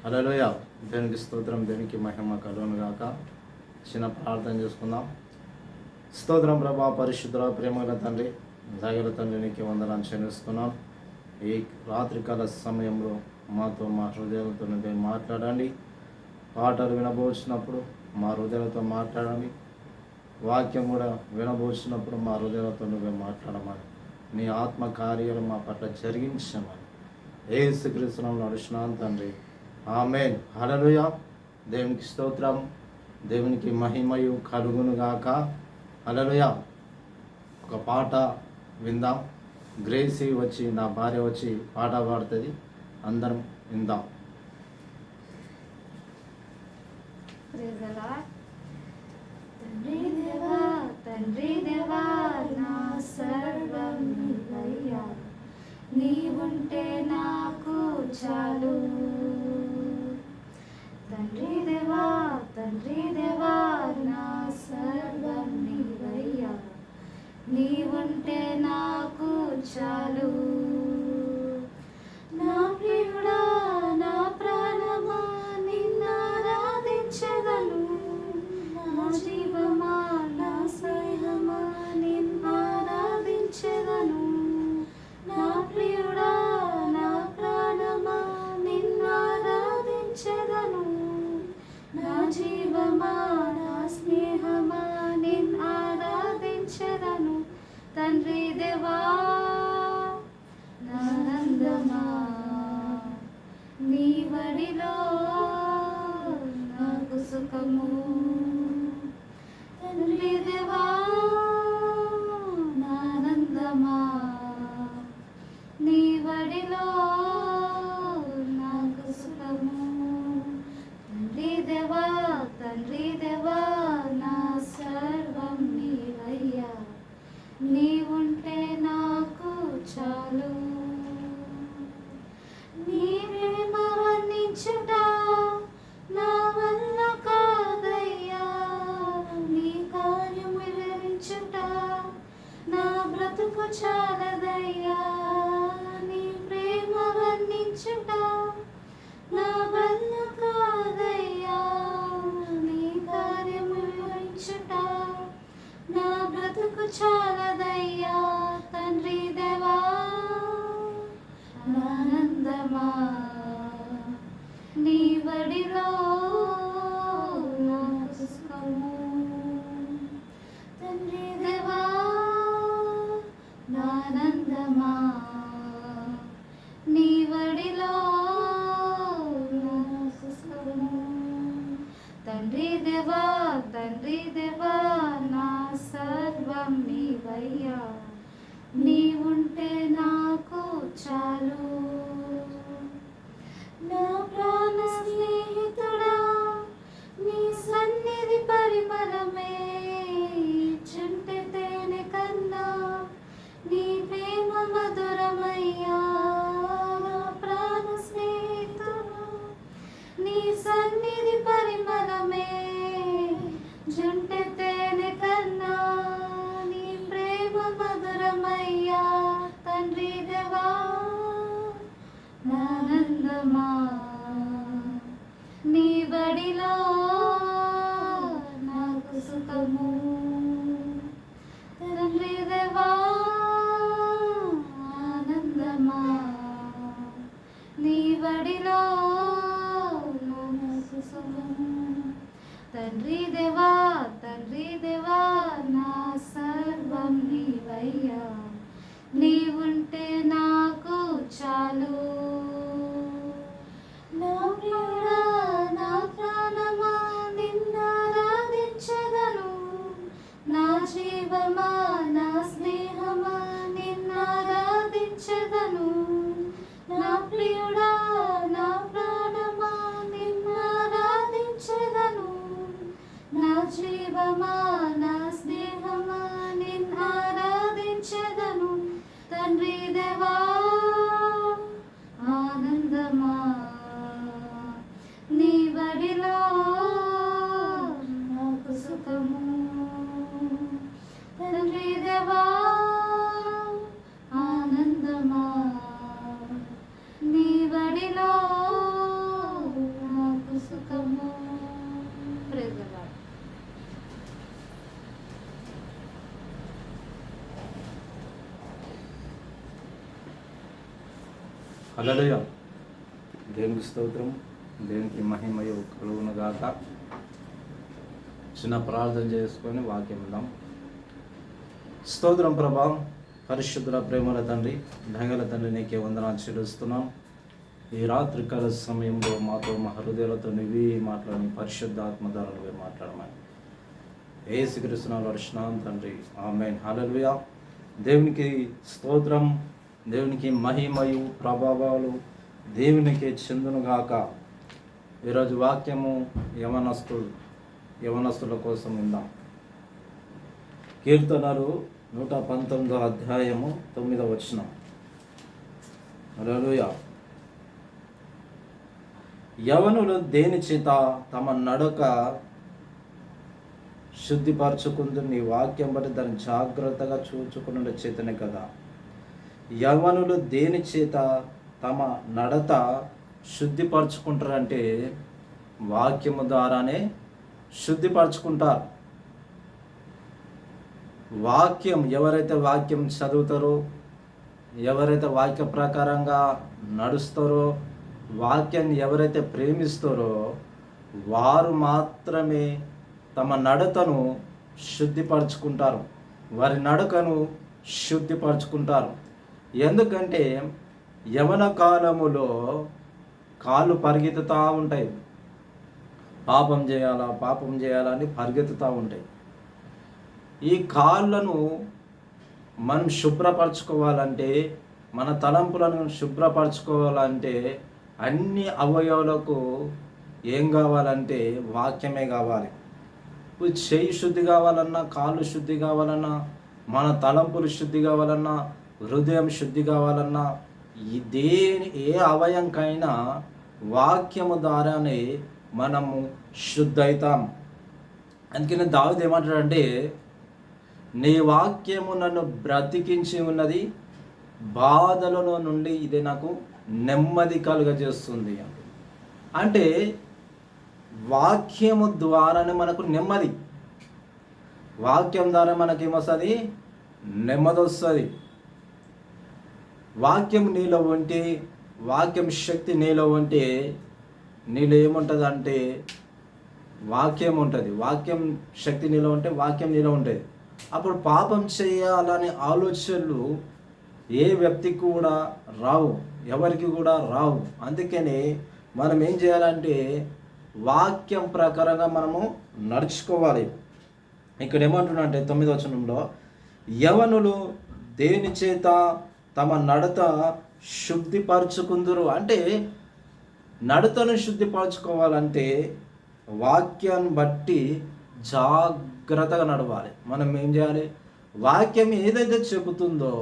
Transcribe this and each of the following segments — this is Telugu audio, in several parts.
హల్లెలూయా. దేవునికి స్తోత్రం, దేవునికి మహిమ కలుగును గాక. చిన్న ప్రార్థన చేసుకుందాం. స్తోత్రం ప్రభా, పరిశుద్ధ ప్రేమగల తండ్రి, దయగల తండ్రి, నీకు వందనాలు చెల్లిస్తున్నాం. ఈ రాత్రికాల సమయంలో మాతో మా హృదయాలతో నువ్వే మాట్లాడండి. పాటలు వినబోచినప్పుడు మా హృదయాలతో మాట్లాడండి. వాక్యం కూడా వినబోచినప్పుడు మా హృదయాలతో నువ్వే మాట్లాడమని, నీ ఆత్మ కార్యాలు మా పట్ల జరిగించమని యేసుక్రీస్తు నామములో నడుచున్నాను తండ్రి. ఆమేన్. హల్లెలూయా. దేవునికి స్తోత్రం, దేవునికి మహిమయు కలుగును గాక. హల్లెలూయా. ఒక పాట విందాం. గ్రేసీ వచ్చి, నా భార్య వచ్చి పాట పాడుతుంది, అందరం విందాం. తండ్రి దేవా నా సర్వం నీవయ్యా, నీవుంటే నాకు చాలు. తండ్రి దేవా నా సర్వం నీవయ్యా, నీవుంటే నాకు చాలు. నా ప్రియుడా, నా ప్రాణమా, నిన్నారాధించెదను. నా జీవమా, నా స్నేహమా, నిన్నారాధించెదను. నా ప్రియుడా, నా ప్రాణమా, నిన్నారాధించెదను. నా జీవమా, నా స్నేహమా, నిన్నారాధించెదను. తండ్రి దేవా నానందమా, నీ వడిలో నాకు సుఖము. తండ్రి దేవా నానందమా, నీ వడిలో నాకు సుఖము. తండ్రి దేవా నా సర్వం నీవయ్యా, నీవుంటే నాకు చాలు. నీవే వర్ణించుట నా వల్ల కాదయ్యా, నీ కార్యము వివరించుట నా బ్రతుకు చాలదయ్యా. నీ ప్రేమ వర్ణించుట నా వల్ల కాదయ్యా, నీ కార్యము వివరించుట నా బ్రతుకు చాలదయ్యా. తండ్రి దేవా ఆనందమా, నీ వడిలో నాకు సుఖము. తండ్రి దేవా ఆనందమా, నీ వడిలో నాకు సుఖము. తండ్రి దేవా నా సర్వం నీవయ్యా, నీవుంటే నాకు చాలు. నా ప్రాణ స్నేహితుడా, నీ సన్నిధి పరిమళమే చుంటె తేనె కన్నా, నీ ప్రేమ మధురమయ్యా. నా ప్రాణ స్నేహితుడా, నీ సన్నిధి పరిమళమే జుంటె తేనె కన్నా, నీ ప్రేమ మధురమయ్యా. తండ్రి దేవా ఆనందమా, నీ బడిలో నాకు సుఖము. తండ్రి దేవా ఆనందమా, నీ బడిలో నాకు సుఖము. తండ్రి దేవా నా సర్వం నీవయ్యా, నీవుంటే నాకు చాలు. నా ప్రియుడా, నా ప్రాణమా, నిన్నారాధించెదను. నా జీవమా, నా స్నేహమా, నిన్నారాధించెదను. నా ప్రియుడా, నా ప్రాణమా, నిన్నారాధించెదను. నా జీవమా, నా స్నేహమా, నిన్నారాధించెదను. హల్లెలూయా. దేవునికి స్తోత్రం, దేవునికి మహిమయు కలుగును గాక. చిన్న ప్రార్థన చేసుకొని వాక్యం ఉందాం. స్తోత్రం ప్రభా, పరిశుద్ధుల ప్రేమల తండ్రి, దయగల తండ్రి, నీకే వందనాలు చెల్లిస్తున్నాం. ఈ రాత్రి కాల సమయంలో మాతో మా హృదయాలతో నువ్వే మాట్లాడి పరిశుద్ధాత్మ ద్వారా నువ్వే మాట్లాడమని యేసుక్రీస్తు నామములో అడుగుచున్నాం తండ్రి, ఆమేన్. హల్లెలూయా. దేవునికి స్తోత్రం, దేవునికి మహిమయు ప్రభావాలు దేవునికి చెందునుగాక. ఈరోజు వాక్యము యవనస్తుల కోసం ఉందాం. కీర్తనలు 119 అధ్యాయము 9వ వచనం. హల్లెలూయా. యవనులు దేని చేత తమ నడక శుద్ధిపరచుకుందు, నీ వాక్యం బట్టి దాన్ని జాగ్రత్తగా చూచుకున్న చేతనే కదా. యవనులు దేని చేత తమ నడత శుద్ధిపరచుకుంటారంటే వాక్యము ద్వారానే శుద్ధిపరచుకుంటారు. వాక్యం ఎవరైతే వాక్యం చదువుతారో, ఎవరైతే వాక్య ప్రకారంగా నడుస్తారో, వాక్యాన్ని ఎవరైతే ప్రేమిస్తారో వారు మాత్రమే తమ నడతను శుద్ధిపరచుకుంటారు, వారి నడకను శుద్ధిపరచుకుంటారు. ఎందుకంటే యవన కాలములో కాళ్ళు పరిగెత్తుతూ ఉంటాయి, పాపం చేయాలని పరిగెత్తుతూ ఉంటాయి. ఈ కాళ్ళను మనం శుభ్రపరచుకోవాలంటే, మన తలంపులను శుభ్రపరచుకోవాలంటే అన్ని అవయవాలకు ఏం కావాలంటే వాక్యమే కావాలి. చెయ్యి శుద్ధి కావాలన్నా, కాళ్ళు శుద్ధి కావాలన్నా, మన తలంపులు శుద్ధి కావాలన్నా, హృదయం శుద్ధి కావాలన్నా, ఏ అవయంకైనా వాక్యము ద్వారానే మనము శుద్ధి అవుతాం. అందుకని దావీదు ఏమంటాడంటే, నీ వాక్యము నన్ను బ్రతికించి ఉన్నది, బాధలలో నుండి ఇది నాకు నెమ్మది కలుగజేస్తుంది. అంటే వాక్యము ద్వారానే మనకు నెమ్మది. వాక్యం ద్వారా మనకేమొస్తుంది? నెమ్మది వస్తుంది. వాక్యం నీలో ఉంటే, వాక్యం శక్తి నీలో ఉంటే నీలో ఏముంటుంది అంటే వాక్యం ఉంటుంది. వాక్యం శక్తి నీలో ఉంటే వాక్యం నీలో ఉంటుంది. అప్పుడు పాపం చేయాలనే ఆలోచనలు ఏ వ్యక్తికి కూడా రావు, ఎవరికి కూడా రావు. అందుకని మనం ఏం చేయాలంటే వాక్యం ప్రకారంగా మనము నడుచుకోవాలి. ఇక్కడ ఏమంటున్నా అంటే 9వ వచనంలో, యవనులు దేని చేత తమ నడత శుద్ధిపరచుకుందురు. అంటే నడతను శుద్ధిపరచుకోవాలంటే వాక్యాన్ని బట్టి జాగ్రత్తగా నడవాలి. మనం ఏం చేయాలి? వాక్యం ఏదైతే చెబుతుందో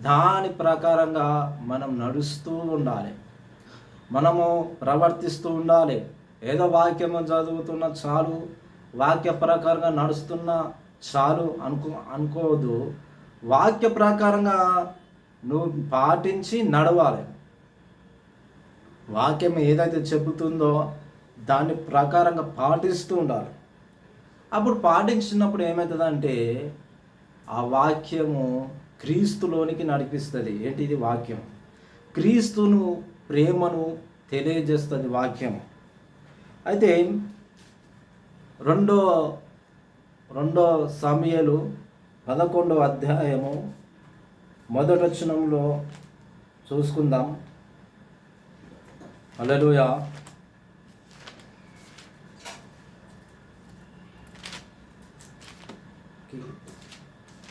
దాని ప్రకారంగా మనం నడుస్తూ ఉండాలి, మనము ప్రవర్తిస్తూ ఉండాలి. ఏదో వాక్యము చదువుతున్నా చాలు, వాక్య ప్రకారంగా నడుస్తున్నా చాలు అనుకోవద్దు. వాక్య ప్రకారంగా నువ్వు పాటించి నడవాలి. వాక్యం ఏదైతే చెబుతుందో దాని ప్రకారంగా పాటిస్తూ ఉండాలి. అప్పుడు పాటించినప్పుడు ఏమవుతుందంటే ఆ వాక్యము క్రీస్తులోనికి నడిపిస్తుంది. ఏంటిది? వాక్యం క్రీస్తును, ప్రేమను తెలియజేస్తుంది వాక్యం. అయితే రెండో సమూయేలు 11వ అధ్యాయము 1వ వచనంలో చూసుకుందాం. హల్లెలూయా.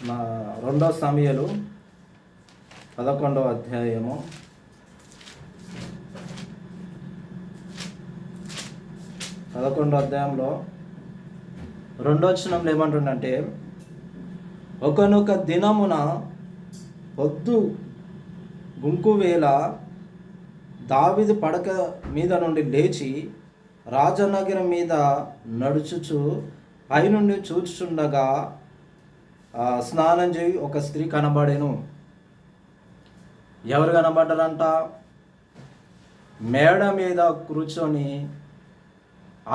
నా 2 సమూయేలు 11వ అధ్యాయము 11వ అధ్యాయంలో 2వ వచనంలో ఏమంటుందంటే, ఒకనొక దినమున పొద్దు గుంకువేళ దావీదు పడక మీద నుండి లేచి రాజనగరం మీద నడుచుచు పైనుండి చూచుచుండగా స్నానం చేయి ఒక స్త్రీ కనబడెను. ఎవరు కనబడ్డారంట? మేడ మీద కూర్చొని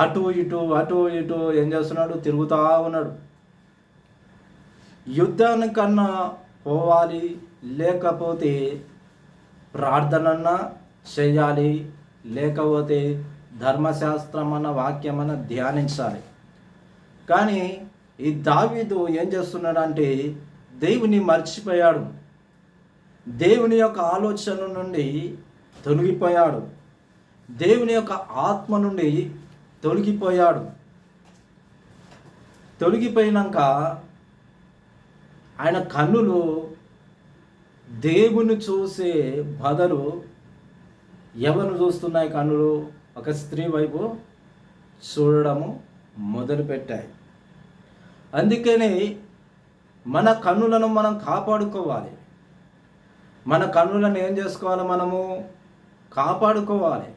అటు ఇటు ఏం చేస్తున్నాడు? తిరుగుతూ ఉన్నాడు. యుద్ధానికన్నా పోవాలి, లేకపోతే ప్రార్థనన్నా చేయాలి, లేకపోతే ధర్మశాస్త్రం అన్న వాక్యం అన్న ధ్యానించాలి. కానీ ఈ దావీదు ఏం చేస్తున్నాడంటే దేవుని మర్చిపోయాడు, దేవుని యొక్క ఆలోచన నుండి తొలగిపోయాడు, దేవుని యొక్క ఆత్మ నుండి తొలగిపోయాడు. తొలగిపోయినాక ఆయన కన్నులు దేవుని చూసే బదులు ఎవరు చూస్తున్నాయి? కన్నులు ఒక స్త్రీ వైపు చూడడము మొదలుపెట్టాయి. అందుకని మన కన్నులను మనం కాపాడుకోవాలి. మన కన్నులను ఏం చేసుకోవాలి? మనము కాపాడుకోవాలి.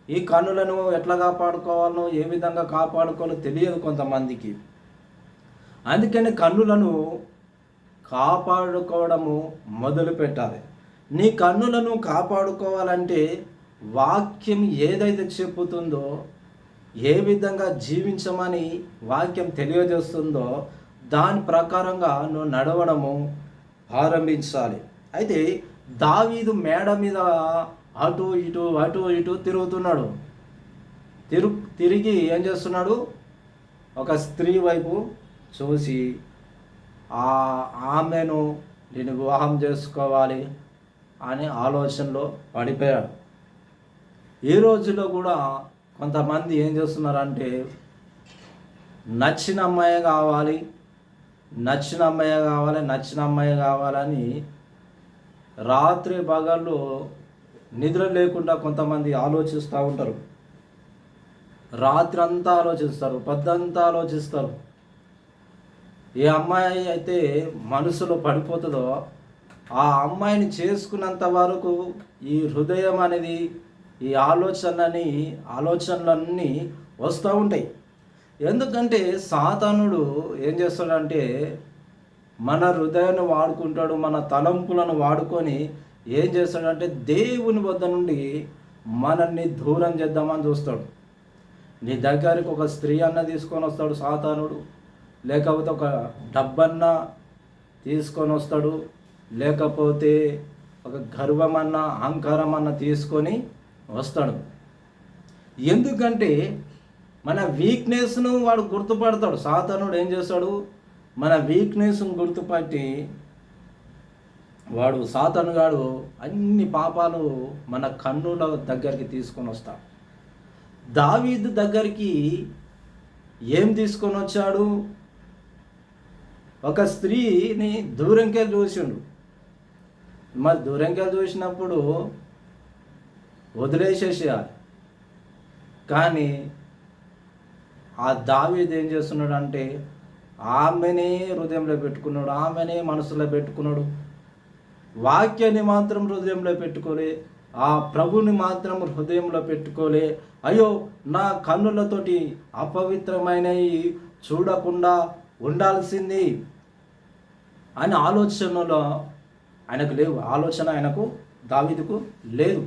ఈ కన్నులను ఎట్లా కాపాడుకోవాలో, ఏ విధంగా కాపాడుకోవాలో తెలియదు కొంతమందికి. అందుకని కన్నులను కాపాడుకోవడము మొదలు పెట్టాలి. నీ కన్నులను కాపాడుకోవాలంటే వాక్యం ఏదైతే చెప్పుతుందో, ఏ విధంగా జీవించమని వాక్యం తెలియజేస్తుందో దాని ప్రకారంగా నువ్వు నడవడము ఆరంభించాలి. అయితే దావీదు మేడ మీద అటు ఇటు తిరుగుతున్నాడు. తిరిగి ఏం చేస్తున్నాడు? ఒక స్త్రీ వైపు చూసి ఆమెను నేను వివాహం చేసుకోవాలి అనే ఆలోచనలో పడిపోయాడు. ఈ రోజుల్లో కూడా కొంతమంది ఏం చేస్తున్నారంటే నచ్చిన అమ్మాయి కావాలి, నచ్చిన అమ్మాయి కావాలని రాత్రి పగళ్ళు నిద్ర లేకుండా కొంతమంది ఆలోచిస్తూ ఉంటారు. రాత్రి అంతా ఆలోచిస్తారు, పొద్దంతా ఆలోచిస్తారు. ఏ అమ్మాయి అయితే మనసులో పడిపోతుందో ఆ అమ్మాయిని చేసుకున్నంత వరకు ఈ హృదయం అనేది, ఈ ఆలోచనలన్నీ వస్తూ ఉంటాయి. ఎందుకంటే సాతానుడు ఏం చేస్తాడంటే మన హృదయాన్ని వాడుకుంటాడు, మన తలంపులను వాడుకొని ఏం చేస్తాడంటే దేవుని వద్ద నుండి మనల్ని దూరం చేద్దామని చూస్తాడు. నీ దగ్గరికి ఒక స్త్రీ అన్న తీసుకొని వస్తాడు సాతానుడు, లేకపోతే ఒక డబ్బన్న తీసుకొని వస్తాడు, లేకపోతే ఒక గర్వమన్న అహంకారం అన్న తీసుకొని వస్తాడు. ఎందుకంటే మన వీక్నెస్ను వాడు గుర్తుపడతాడు. సాతానుడు ఏం చేస్తాడు? మన వీక్నెస్ను గుర్తుపట్టి వాడు సాతానుగాడు అన్ని పాపాలు మన కన్నుల దగ్గరికి తీసుకొని వస్తాడు. దావీదు దగ్గరికి ఏం తీసుకొని వచ్చాడు? ఒక స్త్రీని దూరంకెళ్ళి చూసిండు. మరి దూరంకెళ్ళి చూసినప్పుడు వదిలేసేసేయాలి. కానీ ఆ దావీదు ఏం చేస్తున్నాడు అంటే ఆమెనే హృదయంలో పెట్టుకున్నాడు, ఆమెనే మనసులో పెట్టుకున్నాడు. వాక్యాన్ని మాత్రం హృదయంలో పెట్టుకోలే, ఆ ప్రభుని మాత్రం హృదయంలో పెట్టుకోలే. అయ్యో నా కన్నులతోటి అపవిత్రమైనవి చూడకుండా ఉండాల్సింది అని ఆలోచనలో ఆయనకు లేవు. ఆలోచన ఆయనకు దావీదుకు లేదు.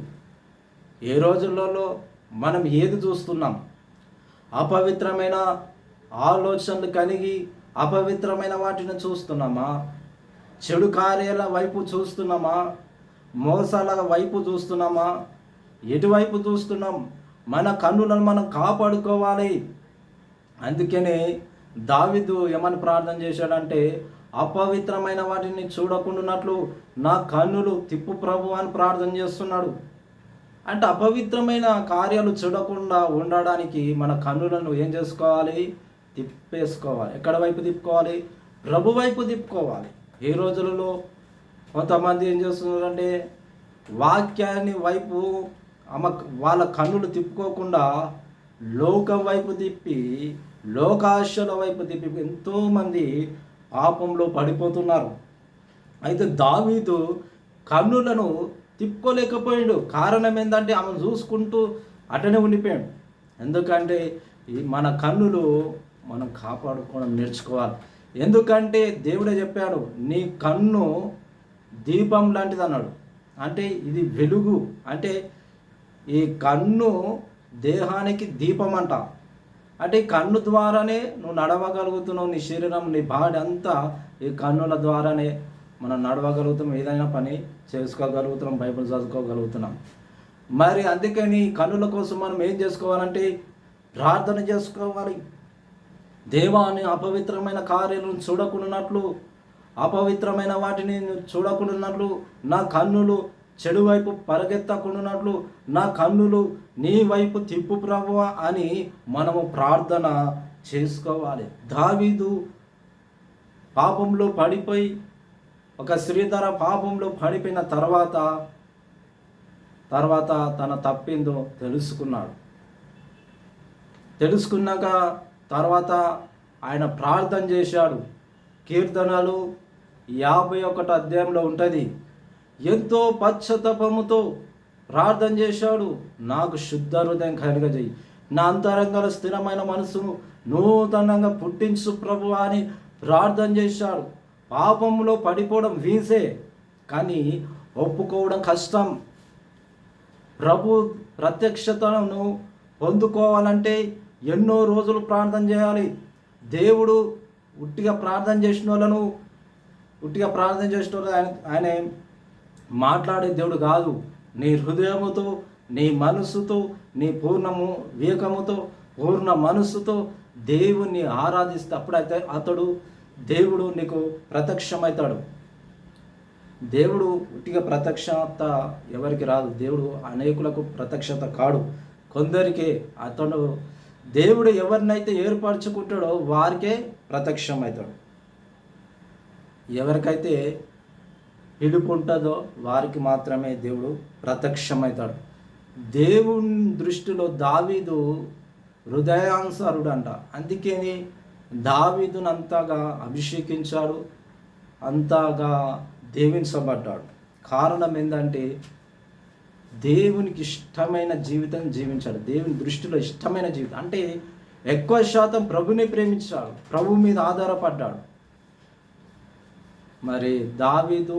ఏ రోజులలో మనం ఏది చూస్తున్నాం? అపవిత్రమైన ఆలోచనలు కలిగి అపవిత్రమైన వాటిని చూస్తున్నామా? చెడు కార్యాల వైపు చూస్తున్నామా? మోసాల వైపు చూస్తున్నామా? ఎటువైపు చూస్తున్నాం? మన కన్నులను మనం కాపాడుకోవాలి. అందుకనే దావీదు ఏమని ప్రార్థన చేశాడంటే అపవిత్రమైన వాటిని చూడకుండానట్లు నా కన్నులు తిప్పు ప్రభు అని ప్రార్థన చేస్తున్నాడు. అంటే అపవిత్రమైన కార్యాలు చూడకుండా ఉండడానికి మన కన్నులను ఏం చేసుకోవాలి? తిప్పేసుకోవాలి. ఎక్కడ వైపు తిప్పుకోవాలి? ప్రభు వైపు తిప్పుకోవాలి. ఈ రోజులలో కొంతమంది ఏం చేస్తున్నారంటే వాక్యాన్ని వైపు వాళ్ళ కన్నులు తిప్పుకోకుండా లోకం వైపు తిప్పి, లోకాశల వైపు తిప్పి ఎంతోమంది పాపంలో పడిపోతున్నారు. అయితే దావీదు కన్నులను తిప్పుకోలేకపోయాడు. కారణం ఏంటంటే ఆమె చూసుకుంటూ అటనే ఉండిపోయాడు. ఎందుకంటే మన కన్నులు మనం కాపాడుకోవడం నేర్చుకోవాలి. ఎందుకంటే దేవుడే చెప్పాడు నీ కన్ను దీపం లాంటిది అన్నాడు. అంటే ఇది వెలుగు. అంటే ఈ కన్ను దేహానికి దీపం అంట. అంటే ఈ కన్ను ద్వారానే నువ్వు నడవగలుగుతున్నావు. నీ శరీరం, నీ బాడీ అంతా ఈ కన్నుల ద్వారానే మనం నడవగలుగుతాం, ఏదైనా పని చేసుకోగలుగుతున్నాం, బైబిల్ చదువుకోగలుగుతున్నాం. మరి అందుకని కన్నుల కోసం మనం ఏం చేసుకోవాలంటే ప్రార్థన చేసుకోవాలి. దేవాన్ని అపవిత్రమైన కార్యాలను చూడకుండానట్లు, అపవిత్రమైన వాటిని చూడకుండానట్లు, నా కన్నులు చెడు వైపు పరిగెత్తకుండానట్లు నా కన్నులు నీ వైపు తిప్పు ప్రభువా అని మనము ప్రార్థన చేసుకోవాలి. దావీదు పాపంలో పడిపోయి, ఒక స్త్రీ ద్వారా పాపంలో పడిపోయిన తర్వాత తన తప్పిందో తెలుసుకున్నాక తర్వాత ఆయన ప్రార్థన చేశాడు. కీర్తనలు 51 అధ్యాయంలో ఉంటుంది. ఎంతో పశ్చాత్తాపముతో ప్రార్థన చేశాడు. నాకు శుద్ధ హృదయం కలుగజేయి, నా అంతరంగంలో స్థిరమైన మనసును నూతనంగా పుట్టించు ప్రభు అని ప్రార్థన చేశాడు. పాపంలో పడిపోవడం వీసే, కానీ ఒప్పుకోవడం కష్టం. ప్రభు ప్రత్యక్షతను పొందుకోవాలంటే ఎన్నో రోజులు ప్రార్థన చేయాలి. దేవుడు ఉట్టిగా ప్రార్థన చేసిన వాళ్ళను ఆయన మాట్లాడే దేవుడు కాదు. నీ హృదయముతో, నీ మనస్సుతో, నీ పూర్ణము వివేకముతో, పూర్ణ మనస్సుతో దేవుణ్ణి ఆరాధిస్తే అప్పుడైతే దేవుడు నీకు ప్రత్యక్షమవుతాడు. దేవుడు ఉట్టిగా ప్రత్యక్షత ఎవరికి రాదు. దేవుడు అనేకులకు ప్రత్యక్షత కాడు, కొందరికే. దేవుడు ఎవరినైతే ఏర్పరచుకుంటాడో వారికే ప్రత్యక్షమవుతాడు. ఎవరికైతే పిలుపు ఉంటుందో వారికి మాత్రమే దేవుడు ప్రత్యక్షమవుతాడు. దేవుని దృష్టిలో దావీదు హృదయానుసారుడు అంట. అందుకని దావీదును అంతగా అభిషేకించాడు, అంతగా దీవించబడ్డాడు. కారణం ఏంటంటే దేవునికి ఇష్టమైన జీవితం జీవించాడు. దేవుని దృష్టిలో ఇష్టమైన జీవితం అంటే ఎక్కువ శాతం ప్రభుని ప్రేమించాడు, ప్రభు మీద ఆధారపడ్డాడు. మరి దావీదు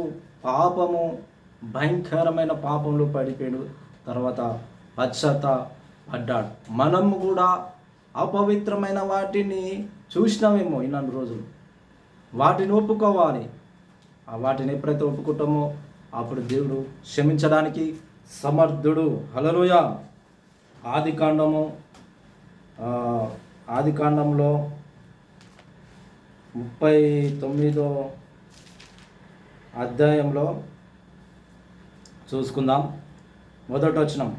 భయంకరమైన పాపంలో పడిపోయాడు, తర్వాత పశ్చాత్తాపడ్డాడు. మనం కూడా అపవిత్రమైన వాటిని చూసినామేమో ఇన్ని రోజులు, వాటిని ఒప్పుకోవాలి. వాటిని ఎప్పుడైతే ఒప్పుకుంటామో అప్పుడు దేవుడు క్షమించడానికి సమర్థుడు. హల్లెలూయా. ఆదికాండంలో 39వ అధ్యాయంలో చూసుకుందాం. మొదటి వచనం.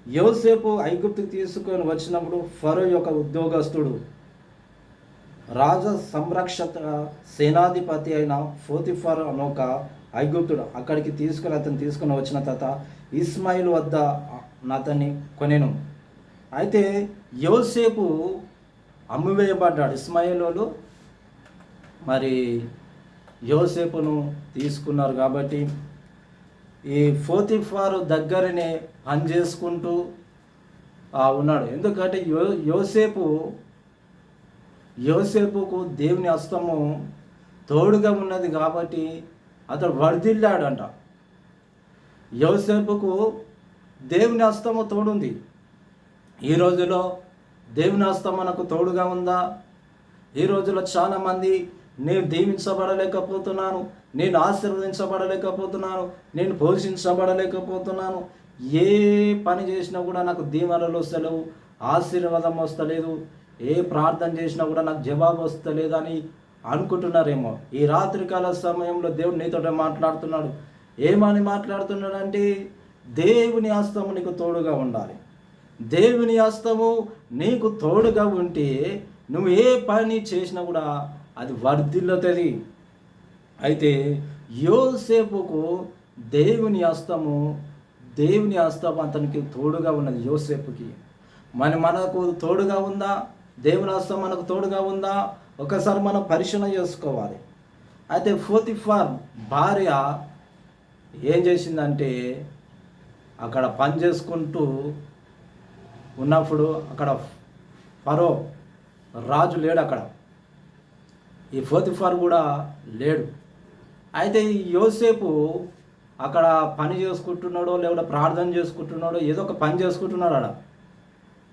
యోసేపు ఐగుప్తుకు తీసుకొని వచ్చినప్పుడు ఫరో యొక్క ఉద్యోగస్తుడు, రాజ సంరక్షక సేనాధిపతి అయిన పోతిఫర్ అనొక ఐగుప్తుడు అక్కడికి తీసుకుని వచ్చిన తర్వాత ఇస్మాయిల్ వద్ద అతన్ని కొనెను. అయితే యోసేపు అమ్మివేయబడ్డాడు. ఇస్మాయిలోలు మరి యోసేపును తీసుకున్నారు కాబట్టి ఈ పోతిఫారు దగ్గరనే పనిచేసుకుంటూ ఉన్నాడు. ఎందుకంటే యోసేపుకు దేవుని హస్తము తోడుగా ఉన్నది కాబట్టి అతడు వర్ధిల్లాడంట. యోసేపుకు దేవుని హస్తము తోడుంది. ఈ రోజులో దేవుని హస్తం మనకు తోడుగా ఉందా? ఈ రోజులో చాలామంది నేను దీవించబడలేకపోతున్నాను, నేను ఆశీర్వదించబడలేకపోతున్నాను, నేను పోషించబడలేకపోతున్నాను, ఏ పని చేసినా కూడా నాకు దీవెనలు వస్తలేవు, ఆశీర్వాదం వస్తలేదు, ఏ ప్రార్థన చేసినా కూడా నాకు జవాబు వస్తలేదని అనుకుంటున్నారేమో. ఈ రాత్రికాల సమయంలో దేవుడు నీతో మాట్లాడుతున్నాడు. ఏమని మాట్లాడుతున్నాడంటే దేవుని హస్తము నీకు తోడుగా ఉండాలి. దేవుని హస్తము నీకు తోడుగా ఉంటే నువ్వు ఏ పని చేసినా కూడా అది వర్ధిల్లుతుంది. అయితే యోసేపుకు దేవుని హస్తము అతనికి తోడుగా ఉన్నది. యోసేపుకి మనకు తోడుగా ఉందా? దేవుని హస్తం మనకు తోడుగా ఉందా? ఒకసారి మనం పరిశీలన చేసుకోవాలి. అయితే పోతిఫర్ భార్య ఏం చేసిందంటే అక్కడ పని చేసుకుంటూ ఉన్నప్పుడు అక్కడ ఫరో రాజు లేడు, అక్కడ ఈ పోతిఫర్ కూడా లేడు. అయితే ఈ యోసేపు అక్కడ పని చేసుకుంటున్నాడో లేకపోతే ప్రార్థన చేసుకుంటున్నాడో ఏదో ఒక పని చేసుకుంటున్నాడు అక్కడ.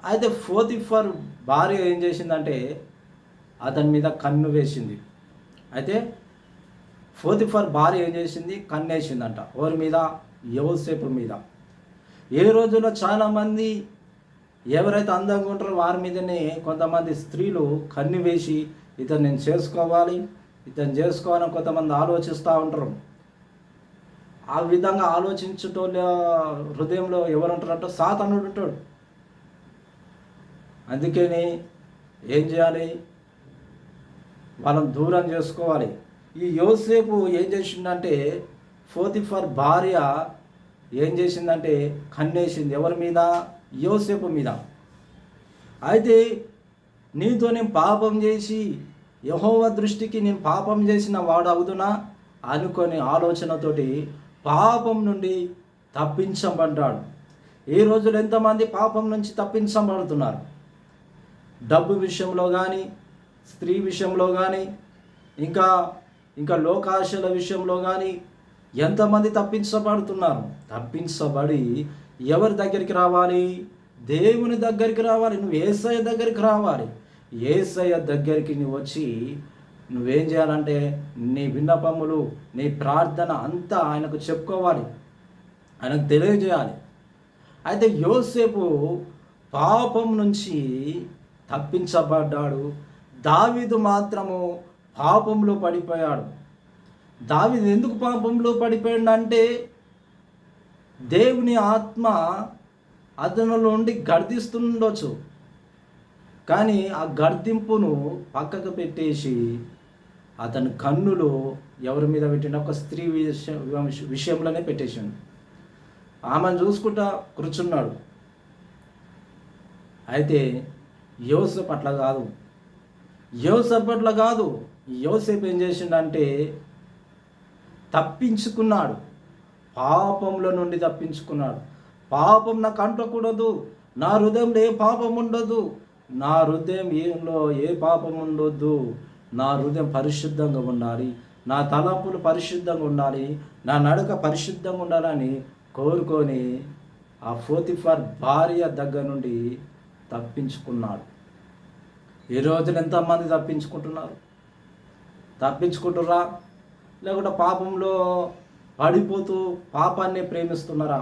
అయితే పోతిఫర్ భార్య ఏం చేసిందంటే అతని మీద కన్ను వేసింది. అయితే పోతిఫర్ భార్య ఏం చేసింది? కన్ను వేసిందంట. ఎవరి మీద? యోసేపు మీద. ఏ రోజుల్లో చాలామంది ఎవరైతే అందంగా ఉంటారో వారి మీదనే కొంతమంది స్త్రీలు కన్ను వేసి ఇతను నేను చేసుకోవాలి, ఇతను చేసుకోవాలని కొంతమంది ఆలోచిస్తూ ఉంటారు. ఆ విధంగా ఆలోచించటోళ్ళ హృదయంలో ఎవరు ఉంటారంటే సాతానుడు ఉంటాడు. అందుకని ఏం చేయాలి? వాళ్ళని దూరం చేసుకోవాలి. ఈ యోసేపు ఏం చేసిందంటే పోతిఫర్ భార్య ఏం చేసిందంటే కన్నేసింది. ఎవరి మీద? యోసేపు మీద. అయితే నీతో నేను పాపం చేసి యెహోవా దృష్టికి నేను పాపం చేసిన వాడు అవుదునా అనుకొని ఆలోచనతోటి పాపం నుండి తప్పించబడ్డాడు. ఈ రోజులు ఎంతమంది పాపం నుంచి తప్పించబడుతున్నారు? డబ్బు విషయంలో కానీ, స్త్రీ విషయంలో కానీ, ఇంకా లోకాశల విషయంలో కానీ ఎంతమంది తప్పించబడుతున్నారు? తప్పించబడి ఎవరి దగ్గరికి రావాలి? దేవుని దగ్గరికి రావాలి. నువ్వు యేసయ్య దగ్గరికి రావాలి. యేసయ్య దగ్గరికి నువ్వు వచ్చి నువ్వేం చేయాలంటే నీ విన్నపములు, నీ ప్రార్థన అంతా ఆయనకు చెప్పుకోవాలి, ఆయనకు తెలియజేయాలి. అయితే యోసేపు పాపం నుంచి తప్పించబడ్డాడు. దావీదు మాత్రము పాపంలో పడిపోయాడు. దావీదు ఎందుకు పాపంలో పడిపోయాడంటే దేవుని ఆత్మ అతనిలో ఉండి గర్దిస్తుండొచ్చు, కానీ ఆ గర్దింపును పక్కకు పెట్టేసి అతని కన్నులు ఎవరి మీద పెట్టిన ఒక స్త్రీ విషయంలోనే పెట్టేశాడు. ఆమెను చూసుకుంటా కూర్చున్నాడు. అయితే యోసేపు అట్లా కాదు. యోసేపు ఏం చేసిండంటే తప్పించుకున్నాడు. పాపంలో నుండి తప్పించుకున్నాడు. పాపం నాకు అంటకూడదు, నా హృదయంలో ఏ పాపం ఉండదు, నా హృదయంలో ఏ పాపం ఉండొద్దు, నా హృదయం పరిశుద్ధంగా ఉండాలి, నా తలంపులు పరిశుద్ధంగా ఉండాలి, నా నడక పరిశుద్ధంగా ఉండాలని కోరుకొని ఆ పోతిఫర్ భార్య దగ్గర నుండి తప్పించుకున్నాడు. ఈ రోజున ఎంతమంది తప్పించుకుంటురా? లేకుంటే పాపంలో పడిపోతూ పాపాన్ని ప్రేమిస్తున్నారా?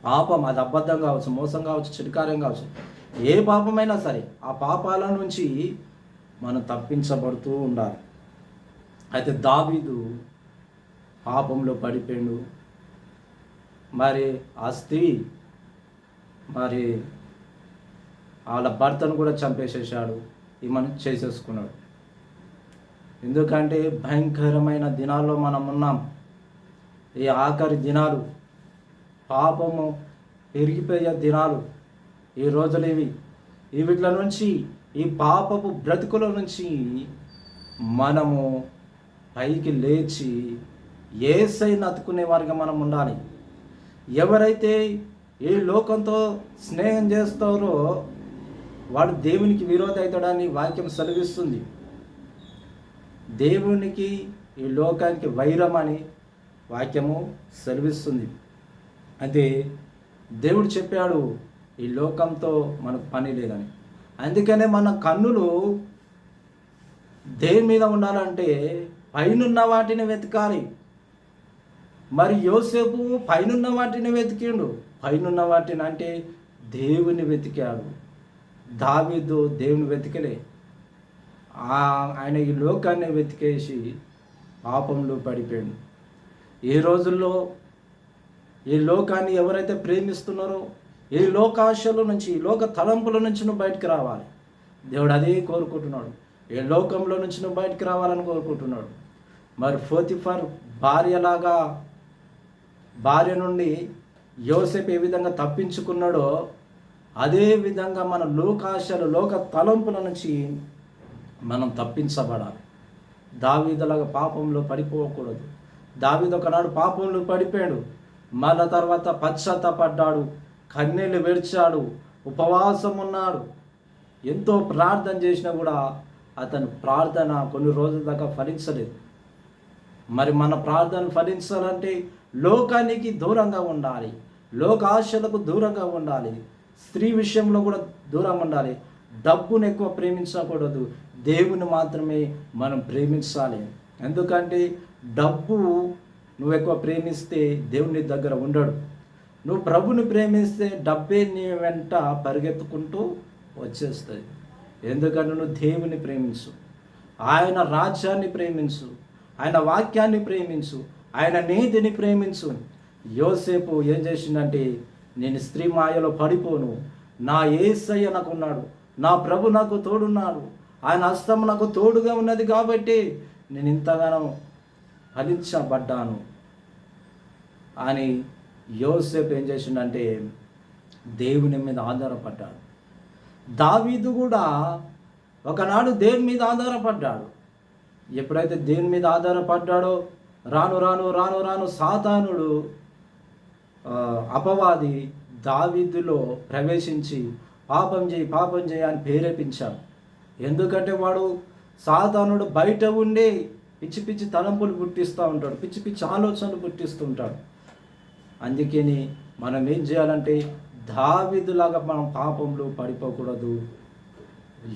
పాపం అది అబద్ధం కావచ్చు, మోసం కావచ్చు, చిటికార్యం కావచ్చు, ఏ పాపమైనా సరే ఆ పాపాల నుంచి మనం తప్పించబడుతూ ఉండాలి. అయితే దావీదు పాపంలో పడిపోయాడు. మరి ఆ స్త్రీ మరి వాళ్ళ భర్తను కూడా చంపేసేసాడు, ఈమెను చేసేసుకున్నాడు. ఎందుకంటే భయంకరమైన దినాల్లో మనం ఉన్నాం. ఈ ఆఖరి దినాలు, పాపము పెరిగిపోయే దినాలు ఈ రోజులు వీటిల నుంచి, ఈ పాపపు బ్రతుకుల నుంచి మనము పైకి లేచి యేసయ్యను అతుకునే వారిగా మనం ఉండాలి. ఎవరైతే ఈ లోకంతో స్నేహం చేస్తారో వాడు దేవునికి విరోధి అవుతాడని వాక్యం సెలవిస్తుంది. దేవునికి ఈ లోకానికి వైరం అని వాక్యము సెలవిస్తుంది. అయితే దేవుడు చెప్పాడు ఈ లోకంతో మనకు పని లేదని. అందుకనే మన కన్నులు దేని మీద ఉండాలంటే పైనున్న వాటిని వెతకాలి. మరి యోసేపు పైనున్న వాటిని వెతికిండు. పైనున్న వాటిని అంటే దేవుని వెతికాడు. దావీదు దేవుని వెతికలే, ఆయన ఈ లోకాన్ని వెతికేసి పాపంలో పడిపోయాడు. ఈ రోజుల్లో ఈ లోకాన్ని ఎవరైతే ప్రేమిస్తున్నారో ఈ లోకాశల నుంచి, ఈ లోక తలంపుల నుంచి నువ్వు బయటికి రావాలి. దేవుడు అదే కోరుకుంటున్నాడు. ఈ లోకంలో నుంచి నువ్వు బయటికి రావాలని కోరుకుంటున్నాడు. మరి పోతిఫర్ భార్య నుండి యోసేపు ఏ విధంగా తప్పించుకున్నాడో అదే విధంగా మన లోకాశలు, లోక తలంపుల నుంచి మనం తప్పించబడాలి. దావీదులాగా పాపంలో పడిపోకూడదు. దావీదు ఒకనాడు పాపంలో పడిపోయాడు, మళ్ళా తర్వాత పశ్చాత్తాపడ్డాడు, కన్నీళ్ళు విడిచాడు, ఉపవాసం ఉన్నాడు, ఎంతో ప్రార్థన చేసినా కూడా అతని ప్రార్థన కొన్ని రోజుల దాకా ఫలించలేదు. మరి మన ప్రార్థన ఫలించాలంటే లోకానికి దూరంగా ఉండాలి, లోకాశలకు దూరంగా ఉండాలి, స్త్రీ విషయంలో కూడా దూరంగా ఉండాలి, డబ్బును ఎక్కువ ప్రేమించకూడదు, దేవుని మాత్రమే మనం ప్రేమించాలి. ఎందుకంటే డబ్బు నువ్వు ఎక్కువ ప్రేమిస్తే దేవుని దగ్గర ఉండడు. నువ్వు ప్రభుని ప్రేమిస్తే డబ్బే నీ వెంట పరిగెత్తుకుంటూ వచ్చేస్తుంది. ఎందుకంటే నువ్వు దేవుని ప్రేమించు, ఆయన రాజ్యాన్ని ప్రేమించు, ఆయన వాక్యాన్ని ప్రేమించు, ఆయన నీతిని ప్రేమించు. యోసేపు ఏం చేసిందంటే, నేను స్త్రీ మాయలో పడిపోను, నా యేసయ్య నాకు ఉన్నాడు, నా ప్రభు నాకు తోడున్నాడు, ఆయన హస్తం నాకు తోడుగా ఉన్నది కాబట్టి నేను ఇంతగానో ఫలించబడ్డాను అని యోసేపు ఏం చేసిండంటే దేవుని మీద ఆధారపడ్డాడు. దావీదు కూడా ఒకనాడు దేవుని మీద ఆధారపడ్డాడు. ఎప్పుడైతే దేవుని మీద ఆధారపడ్డాడో రాను రాను రాను రాను సాతానుడు అపవాది దావీదులో ప్రవేశించి పాపం చేయి అని ప్రేరేపించాడు. ఎందుకంటే వాడు సాతానుడు బయట ఉండి పిచ్చి పిచ్చి తలంపులు పుట్టిస్తూ ఉంటాడు, పిచ్చి పిచ్చి ఆలోచనలు పుట్టిస్తూ ఉంటాడు. అందుకని మనం ఏం చేయాలంటే దావీదులాగా మనం పాపంలో పడిపోకూడదు.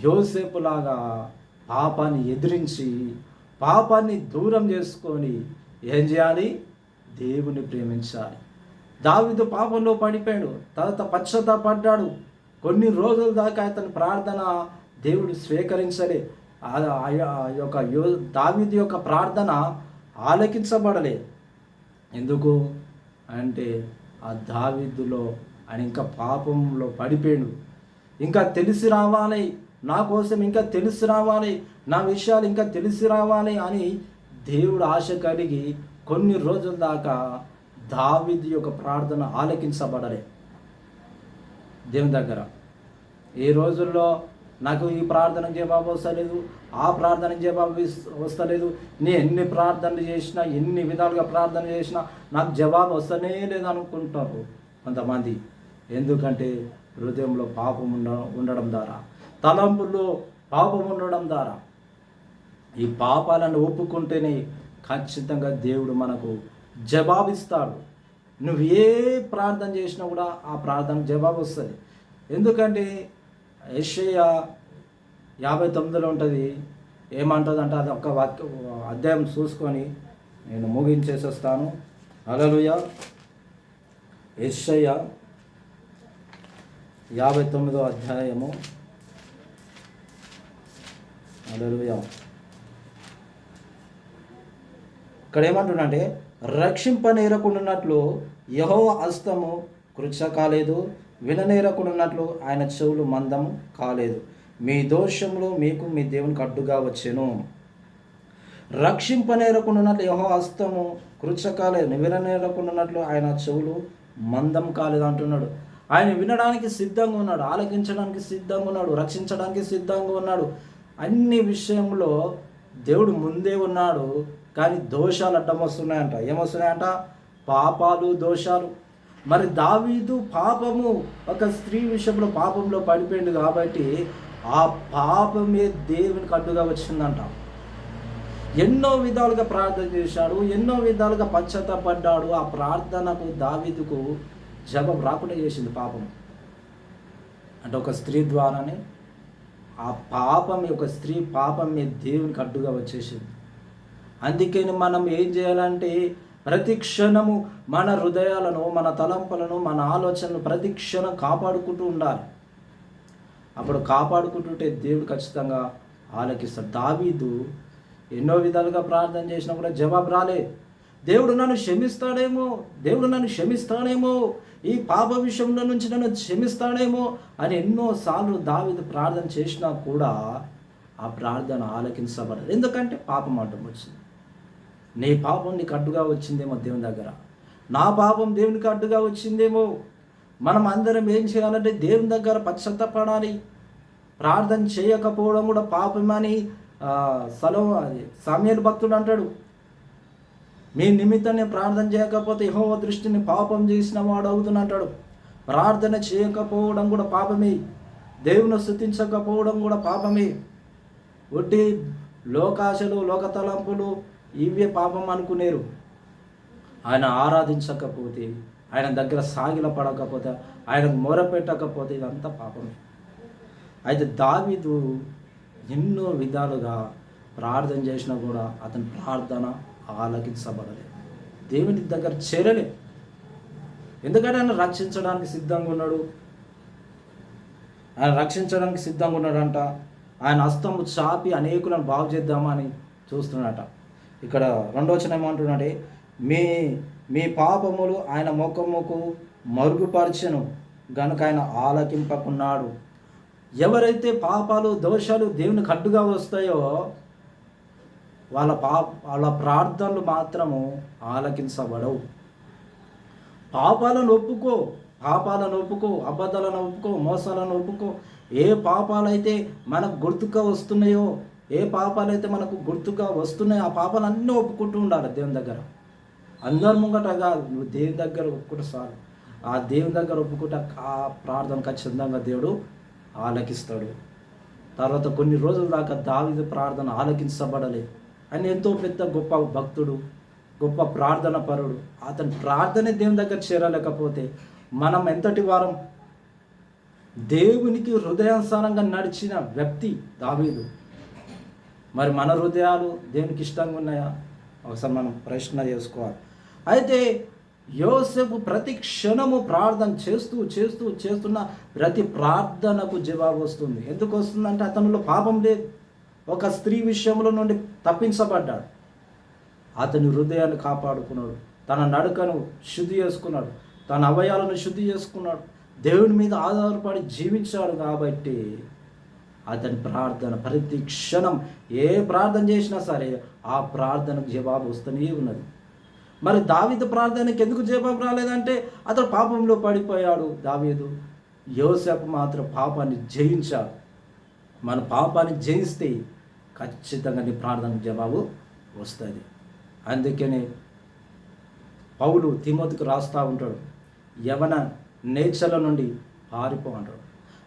యోసేపులాగా పాపాన్ని ఎదిరించి పాపాన్ని దూరం చేసుకొని ఏం చేయాలి? దేవుని ప్రేమించాలి. దావీదు పాపంలో పడిపోయాడు, తర్వాత పశ్చాత్తాపడ్డాడు. కొన్ని రోజుల దాకా అతని ప్రార్థన దేవుడు స్వీకరించలే. దావీదు యొక్క ప్రార్థన ఆలకించబడలేదు. ఎందుకు అంటే ఆ దావీదులో ఆయన ఇంకా పాపంలో పడిపోయాడు. ఇంకా తెలిసి రావాలి, నా కోసం ఇంకా తెలిసి రావాలి, నా విషయాలు ఇంకా తెలిసి రావాలి అని దేవుడు ఆశ కలిగి కొన్ని రోజుల దాకా దావీదు యొక్క ప్రార్థన ఆలకించబడలే దేవుని దగ్గర. ఈ రోజుల్లో నాకు ఈ ప్రార్థన జవాబు వస్తలేదు, ఆ ప్రార్థన జవాబు వస్తలేదు, నేను ఎన్ని ప్రార్థనలు చేసినా, ఎన్ని విధాలుగా ప్రార్థన చేసినా నాకు జవాబు వస్తనే లేదు అనుకుంటారు కొంతమంది. ఎందుకంటే హృదయంలో పాపం ఉండడం ద్వారా, తలంపుల్లో పాపం ఉండడం ద్వారా, ఈ పాపాలను ఒప్పుకుంటేనే ఖచ్చితంగా దేవుడు మనకు జవాబిస్తాడు. నువ్వు ఏ ప్రార్థన చేసినా కూడా ఆ ప్రార్థన జవాబు వస్తుంది. ఎందుకంటే యెషయా 59లో ఉంటుంది. ఏమంటుంది అంటే అది ఒక అధ్యాయం చూసుకొని నేను ముగించేసేస్తాను. హల్లెలూయా. యెషయా 59వ అధ్యాయము. హల్లెలూయా. ఇక్కడ ఏమంటున్నాడంటే, రక్షింపనేరకుండాన్నట్లు యెహోవా హస్తము కృచ్చ కాలేదు, విననేరకుండాన్నట్లు ఆయన చెవులు మందం కాలేదు. మీ దోషములు మీకు మీ దేవునికి అడ్డుగా వచ్చెను. రక్షింపనేరకుండాన్నట్లు యెహోవా హస్తము కృచ్చ కాలేదు, విననేరకుండాన్నట్లు ఆయన చెవులు మందం కాలేదు అంటున్నాడు. ఆయన వినడానికి సిద్ధంగా ఉన్నాడు, ఆలకించడానికి సిద్ధంగా ఉన్నాడు, రక్షించడానికి సిద్ధంగా ఉన్నాడు. అన్ని విషయంలో దేవుడు ముందే ఉన్నాడు. కానీ దోషాలు అడ్డం వస్తున్నాయంట. ఏమొస్తున్నాయంట? పాపాలు, దోషాలు. మరి దావీదు పాపము, ఒక స్త్రీ విషయంలో పాపంలో పడిపోయింది కాబట్టి ఆ పాపమే దేవునికి అడ్డుగా వచ్చిందంట. ఎన్నో విధాలుగా ప్రార్థన చేశాడు, ఎన్నో విధాలుగా పశ్చాత్తాపడ్డాడు. ఆ ప్రార్థనకు దావీదుకు జవాబు రాకుండా చేసింది పాపం. అంటే ఒక స్త్రీ ద్వారానే ఆ పాపం, ఒక స్త్రీ పాపం మీద దేవునికి అడ్డుగా వచ్చేసింది. అందుకని మనం ఏం చేయాలంటే ప్రతి క్షణము మన హృదయాలను, మన తలంపులను, మన ఆలోచనలు ప్రతి క్షణం కాపాడుకుంటూ ఉండాలి. అప్పుడు కాపాడుకుంటుంటే దేవుడు ఖచ్చితంగా ఆలకిస్తాడు. దావీదు ఎన్నో విధాలుగా ప్రార్థన చేసినా కూడా జవాబు రాలే. దేవుడు నన్ను క్షమిస్తాడేమో, ఈ పాప విషయంలో నుంచి నన్ను క్షమిస్తాడేమో అని ఎన్నోసార్లు దావీదు ప్రార్థన చేసినా కూడా ఆ ప్రార్థన ఆలకించబడదు. ఎందుకంటే పాపం అడ్డం వచ్చింది. నీ పాపం నీకు అడ్డుగా వచ్చిందేమో దేవుని దగ్గర, నా పాపం దేవునికి అడ్డుగా వచ్చిందేమో. మనం అందరం ఏం చేయాలంటే దేవుని దగ్గర పశ్చాత్తాపడాలి. ప్రార్థన చేయకపోవడం కూడా పాపమని సమూయేలు భక్తుడు అంటాడు. మీ నిమిత్తాన్ని ప్రార్థన చేయకపోతే యెహోవా దృష్టిని పాపం చేసిన వాడు అవుతున్నట్టాడు. ప్రార్థన చేయకపోవడం కూడా పాపమే, దేవుని స్తుతించకపోవడం కూడా పాపమే. ఒట్టి లోకాశలు, లోక తలంపులు ఇవే పాపం అనుకునేరు. ఆయన ఆరాధించకపోతే, ఆయన దగ్గర సాగిల పడకపోతే, ఆయనకు మొరపెట్టకపోతే ఇదంతా పాపమే. అయితే దావీదు ఎన్నో విధాలుగా ప్రార్థన చేసినా కూడా అతని ప్రార్థన ఆలకించబడలేదు, దేవుని దగ్గర చేరలే. ఎందుకంటే ఆయన రక్షించడానికి సిద్ధంగా ఉన్నాడు. ఆయన రక్షించడానికి సిద్ధంగా ఉన్నాడంట. ఆయన హస్తము చాపి అనేకులను బాగు చేద్దామని చూస్తున్నాడట. ఇక్కడ 2వ వచనం ఏమంటున్నాడే, మీ మీ పాపములు ఆయన ముఖముకు మరుగుపరచెను గనుక ఆయన ఆలకింపకున్నాడు. ఎవరైతే పాపాలు దోషాలు దేవునికి అడ్డుగా వస్తాయో వాళ్ళ ప్రార్థనలు మాత్రము ఆలకించబడవు. పాపాలను ఒప్పుకో, అబద్ధాలను ఒప్పుకో, మోసాలను ఒప్పుకో. ఏ పాపాలైతే మనకు గుర్తుగా వస్తున్నాయో, ఏ పాపాలైతే మనకు గుర్తుగా వస్తున్నాయో ఆ పాపాలన్నీ ఒప్పుకుంటూ ఉండాలి దేవుని దగ్గర. అందరి ముంగట కాదు, నువ్వు దేవుని దగ్గర ఒప్పుకుంటే చాలు. ఆ దేవుని దగ్గర ఒప్పుకుంటే ఆ ప్రార్థన ఖచ్చితంగా దేవుడు ఆలకిస్తాడు. తర్వాత కొన్ని రోజుల దాకా దావీదు ప్రార్థన ఆలకించబడలేదు. ఆయన ఎంతో పెద్ద గొప్ప భక్తుడు, గొప్ప ప్రార్థన పరుడు. అతని ప్రార్థనే దేవుని దగ్గర చేరలేకపోతే మనం ఎంతటి వారం? దేవునికి హృదయానుసారంగా నడిచిన వ్యక్తి దావీదు. మరి మన హృదయాలు దేవునికి ఇష్టంగా ఉన్నాయా? ఒకసారి మనం ప్రశ్న చేసుకోవాలి. అయితే యోసేపు ప్రతి క్షణము ప్రార్థన చేస్తున్న ప్రతి ప్రార్థనకు జవాబు వస్తుంది. ఎందుకు వస్తుందంటే అతనిలో పాపం లేదు. ఒక స్త్రీ విషయంలో నుండి తప్పించబడ్డాడు. అతని హృదయాన్ని కాపాడుకున్నాడు, తన నడకను శుద్ధి చేసుకున్నాడు, తన అవయాలను శుద్ధి చేసుకున్నాడు, దేవుని మీద ఆధారపడి జీవించాడు. కాబట్టి అతని ప్రార్థన ప్రతి క్షణం ఏ ప్రార్థన చేసినా సరే ఆ ప్రార్థనకు జవాబు వస్తూనే ఉన్నది. మరి దావీదు ప్రార్థనకి ఎందుకు జవాబు రాలేదంటే అతడు పాపంలో పడిపోయాడు దావీదు. యోసేపు మాత్రం పాపాన్ని జయించాడు. మన పాపాన్ని జయిస్తే ఖచ్చితంగా నీ ప్రార్థనకు జవాబు వస్తుంది. అందుకని పౌలు తిమోతికి రాస్తూ ఉంటాడు, యవన నేచర్ల నుండి పారిపో అంటాడు.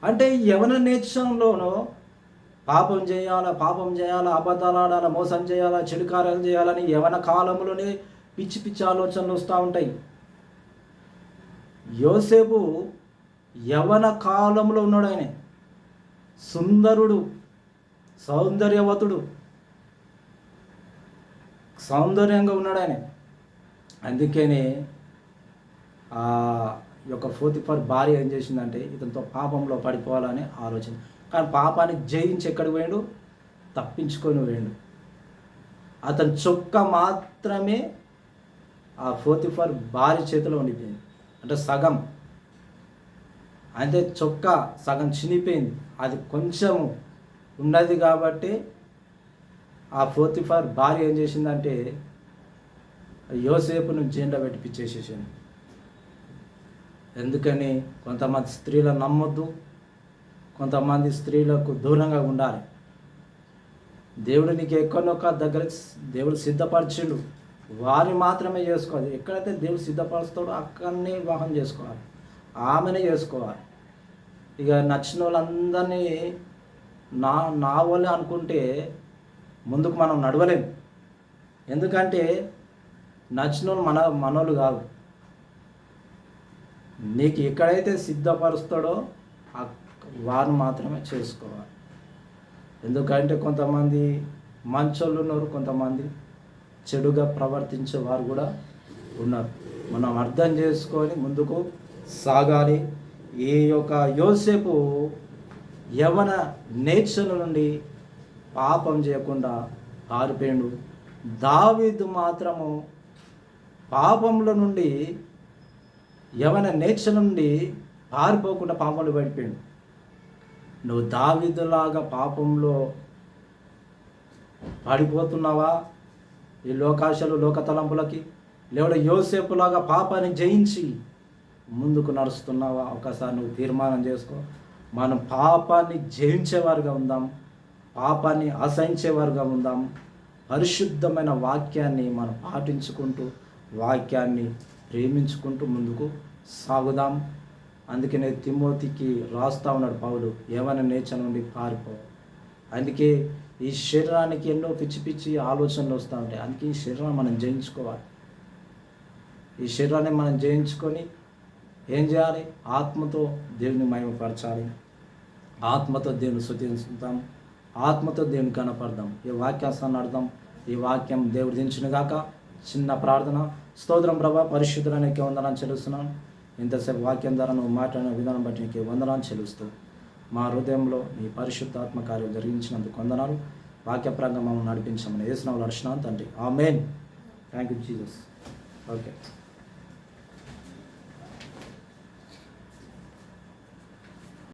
అంటే యవన నేచర్లోనో పాపం చేయాలా, అబద్ధాలు ఆడాలా, మోసం చేయాలా, చెడు కార్యాలు చేయాలని యవన కాలంలోనే పిచ్చి పిచ్చి ఆలోచనలు వస్తూ ఉంటాయి. యోసేపు యవన కాలంలో ఉన్నాడు. ఆయన సుందరుడు, సౌందర్యంగా ఉన్నాడు ఆయన. అందుకనే ఆ యొక్క పోతిఫర్ భార్య ఏం చేసిందంటే ఇతనితో పాపంలో పడిపోవాలని ఆలోచన. కానీ పాపాన్ని జయించి ఎక్కడికి పోయాడు? తప్పించుకొని పోయాడు. అతని చొక్క మాత్రమే ఆ పోతిఫర్ భార్య చేతిలో ఉండిపోయింది. అంటే సగం, అంటే చొక్క సగం చినిపోయింది. అది కొంచెం ఉన్నది కాబట్టి ఆ పోతిఫర్ భార్య ఏం చేసిందంటే యోసేపును జైల్లో పెట్టిపించేసేసింది. ఎందుకని కొంతమంది స్త్రీలను నమ్మొద్దు, కొంతమంది స్త్రీలకు దూరంగా ఉండాలి. దేవుడు నీకు ఎక్కడొక్క దగ్గర దేవుడు సిద్ధపరిచిండు, వారిని మాత్రమే చేసుకోవాలి. ఎక్కడైతే దేవుడు సిద్ధపరుస్తాడో అక్కడనే వివాహం చేసుకోవాలి, ఆమెనే చేసుకోవాలి. ఇక నచ్చిన వాళ్ళందరినీ నా వాళ్ళే అనుకుంటే ముందుకు మనం నడవలేము. ఎందుకంటే నచ్చిన వాళ్ళు మనోళ్ళు కాదు. నీకు ఎక్కడైతే సిద్ధపరుస్తాడో వారిని మాత్రమే చేసుకోవాలి. ఎందుకంటే కొంతమంది మంచోళ్ళు ఉన్నారు, కొంతమంది చెడుగా ప్రవర్తించే వారు కూడా ఉన్నారు. మనం అర్థం చేసుకొని ముందుకు సాగాలి. ఈ యొక్క యోసేపు యవన నేచర్ నుండి పాపం చేయకుండా పారిపోయాడు. దావీదు మాత్రము పాపంలో నుండి, యవన నేచర్ నుండి పారిపోకుండా పాపంలో పడిపోయాడు. నువ్వు దావీదులాగా పాపంలో పడిపోతున్నావా? ఈ లోకాశలు, లోక తలంపులకి, లేదా యోసేపులాగా పాపాన్ని జయించి ముందుకు నడుస్తున్నావా? ఒకసారి నువ్వు తీర్మానం చేసుకో. మనం పాపాన్ని జయించేవారుగా ఉందాం, పాపాన్ని అసహించేవారుగా ఉందాం. పరిశుద్ధమైన వాక్యాన్ని మనం పాటించుకుంటూ, వాక్యాన్ని ప్రేమించుకుంటూ ముందుకు సాగుదాం. అందుకనే తిమోతికి రాస్తా ఉన్నాడు పౌలు, యవన నేచర్ నుండి పారిపో. అందుకే ఈ శరీరానికి ఎన్నో పిచ్చి పిచ్చి ఆలోచనలు వస్తూ ఉంటాయి. అందుకే ఈ శరీరాన్ని మనం జయించుకోవాలి. ఈ శరీరాన్ని మనం జయించుకొని ఏం చేయాలి? ఆత్మతో దేవుని మహిమపరచాలి, ఆత్మతో దేవుని స్తుతించుదాం, ఆత్మతో దేవుని కనపడదాం. ఈ వాక్యాన్ని అర్థం, ఈ వాక్యం దేవుడు దించును గాక. చిన్న ప్రార్థన. స్తోత్రం ప్రభా, పరిశుద్ధులనికి వందనాలు చెల్లిస్తున్నాను. ఇంతసేపు వాక్యం ద్వారా నువ్వు మాట్లాడిన విధానం బట్టి నీకు వందనాలు చెల్లిస్తూ మా హృదయంలో నీ పరిశుద్ధాత్మ కార్యం జరిగించినందుకు వందనాలు. వాక్య ప్రాంగం మమ్మల్ని నడిపించమని యేసు నామములో అడుగుచున్నాను తండ్రి. ఆమేన్. Thank you Jesus. ఓకే.